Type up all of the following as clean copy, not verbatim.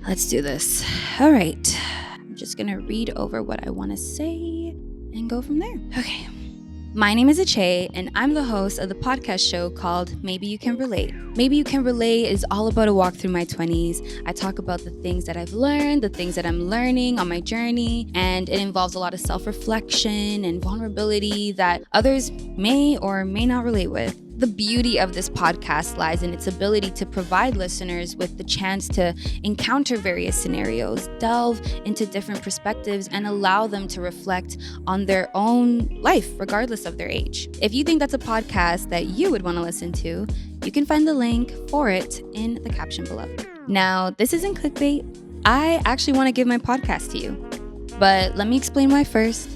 let's do this. All right. I'm just going to read over what I want to say and go from there. Okay. My name is Aché, and I'm the host of the podcast show called Maybe You Can Relate. Maybe You Can Relate is all about a walk through my 20s. I talk about the things that I've learned, the things that I'm learning on my journey, and it involves a lot of self-reflection and vulnerability that others may or may not relate with. The beauty of this podcast lies in its ability to provide listeners with the chance to encounter various scenarios, delve into different perspectives, and allow them to reflect on their own life, regardless of their age. If you think that's a podcast that you would want to listen to, you can find the link for it in the caption below. Now, this isn't clickbait. I actually want to give my podcast to you. But let me explain why first.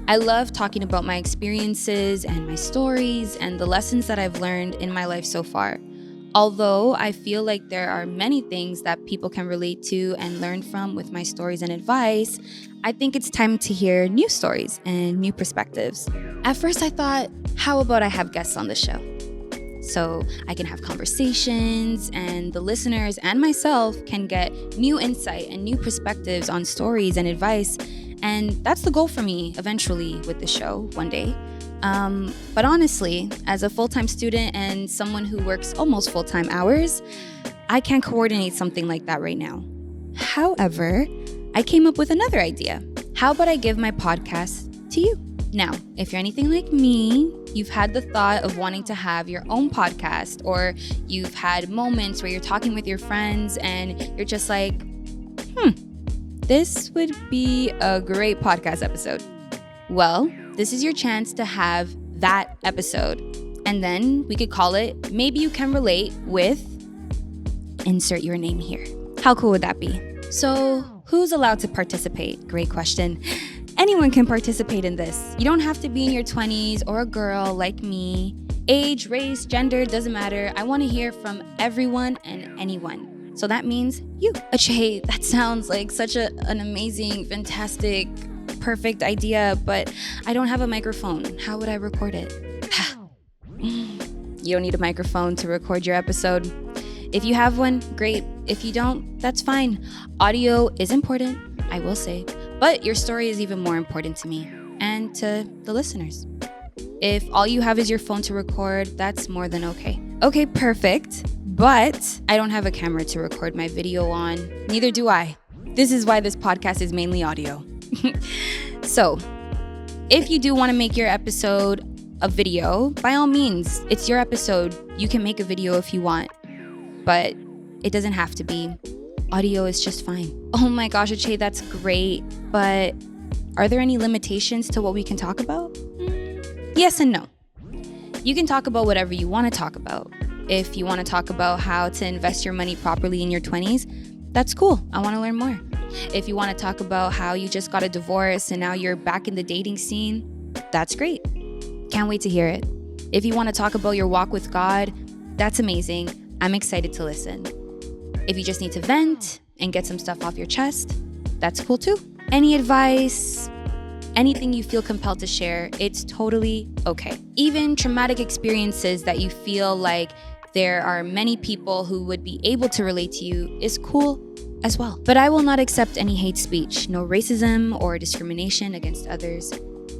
I love talking about my experiences and my stories and the lessons that I've learned in my life so far. Although I feel like there are many things that people can relate to and learn from with my stories and advice, I think it's time to hear new stories and new perspectives. At first I thought, how about I have guests on the show? So I can have conversations and the listeners and myself can get new insight and new perspectives on stories and advice. And that's the goal for me eventually with the show one day. But honestly, as a full-time student and someone who works almost full-time hours, I can't coordinate something like that right now. However, I came up with another idea. How about I give my podcast to you? Now, if you're anything like me, you've had the thought of wanting to have your own podcast, or you've had moments where you're talking with your friends and you're just like, this would be a great podcast episode. Well, this is your chance to have that episode. And then we could call it Maybe You Can Relate with insert your name here. How cool would that be? So, who's allowed to participate? Great question. Anyone can participate in this. You don't have to be in your 20s or a girl like me. Age, race, gender, doesn't matter. I want to hear from everyone and anyone. So that means you. Aché, that sounds like such an amazing, fantastic, perfect idea, but I don't have a microphone. How would I record it? You don't need a microphone to record your episode. If you have one, great. If you don't, that's fine. Audio is important, I will say, but your story is even more important to me and to the listeners. If all you have is your phone to record, that's more than okay. Okay, perfect. But I don't have a camera to record my video on. Neither do I. This is why this podcast is mainly audio. So, if you do want to make your episode a video, by all means, it's your episode. You can make a video if you want. But it doesn't have to be. Audio is just fine. Oh my gosh, Aché, that's great. But are there any limitations to what we can talk about? Yes and no. You can talk about whatever you want to talk about. If you want to talk about how to invest your money properly in your 20s, that's cool. I want to learn more. If you want to talk about how you just got a divorce and now you're back in the dating scene, that's great. Can't wait to hear it. If you want to talk about your walk with God, that's amazing. I'm excited to listen. If you just need to vent and get some stuff off your chest, that's cool too. Any advice, anything you feel compelled to share, it's totally okay. Even traumatic experiences that you feel like there are many people who would be able to relate to you is cool as well. But I will not accept any hate speech, no racism or discrimination against others.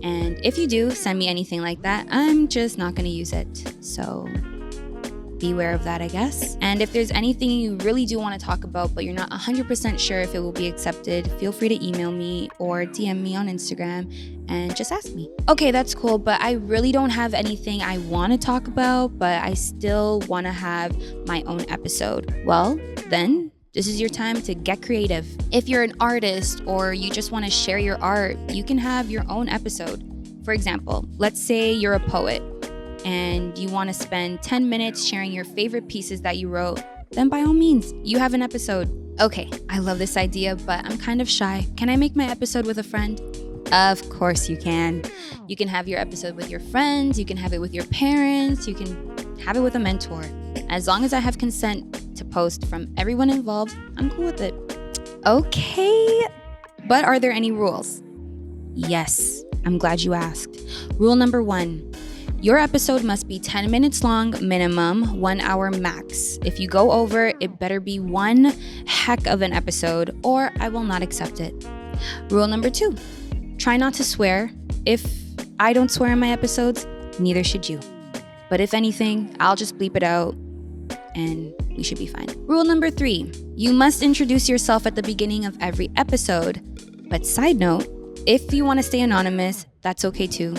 And if you do send me anything like that, I'm just not going to use it. So beware of that, I guess. And if there's anything you really do want to talk about, but you're not 100% sure if it will be accepted, feel free to email me or DM me on Instagram and just ask me. Okay, that's cool, but I really don't have anything I want to talk about, but I still want to have my own episode. Well, then this is your time to get creative. If you're an artist or you just want to share your art, you can have your own episode. For example, let's say you're a poet and you want to spend 10 minutes sharing your favorite pieces that you wrote, then by all means, you have an episode. Okay, I love this idea, but I'm kind of shy. Can I make my episode with a friend? Of course you can. You can have your episode with your friends, you can have it with your parents, you can have it with a mentor. As long as I have consent to post from everyone involved, I'm cool with it. Okay, but are there any rules? Yes, I'm glad you asked. Rule number 1. Your episode must be 10 minutes long minimum, 1 hour max. If you go over, it better be one heck of an episode, or I will not accept it. Rule number 2, try not to swear. If I don't swear in my episodes, neither should you. But if anything, I'll just bleep it out and we should be fine. Rule number 3, you must introduce yourself at the beginning of every episode. But side note, if you want to stay anonymous, that's okay too.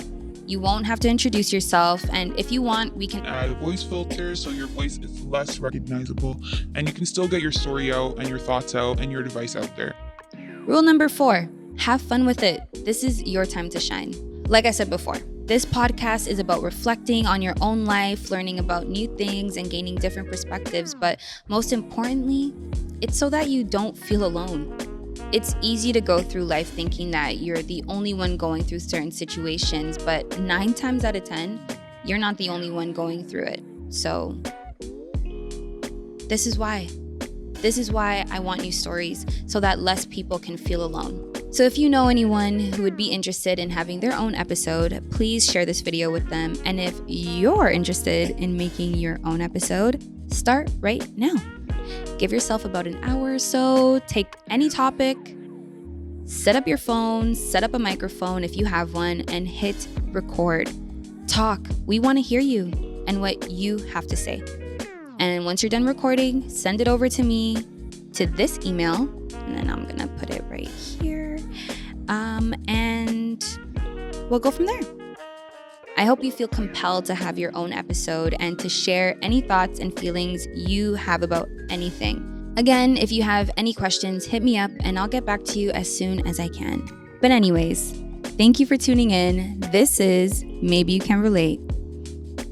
You won't have to introduce yourself, and if you want, we can add a voice filter so your voice is less recognizable and you can still get your story out and your thoughts out and your advice out there. Rule number 4, have fun with it. This is your time to shine. Like I said before, this podcast is about reflecting on your own life, learning about new things, and gaining different perspectives. But most importantly, it's so that you don't feel alone. It's easy to go through life thinking that you're the only one going through certain situations, but 9 times out of 10, you're not the only one going through it. So this is why. This is why I want new stories, so that less people can feel alone. So if you know anyone who would be interested in having their own episode, please share this video with them. And if you're interested in making your own episode, start right now. Give yourself about an hour or so, take any topic, set up your phone, set up a microphone if you have one, and hit record. Talk. We want to hear you and what you have to say. And once you're done recording, send it over to me to this email, and then I'm gonna put it right here, and we'll go from there. I hope you feel compelled to have your own episode and to share any thoughts and feelings you have about anything. Again, if you have any questions, hit me up and I'll get back to you as soon as I can. But anyways, thank you for tuning in. This is Maybe You Can Relate.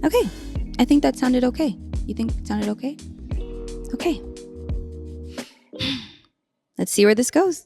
Okay, I think that sounded okay. You think it sounded okay? Okay. Let's see where this goes.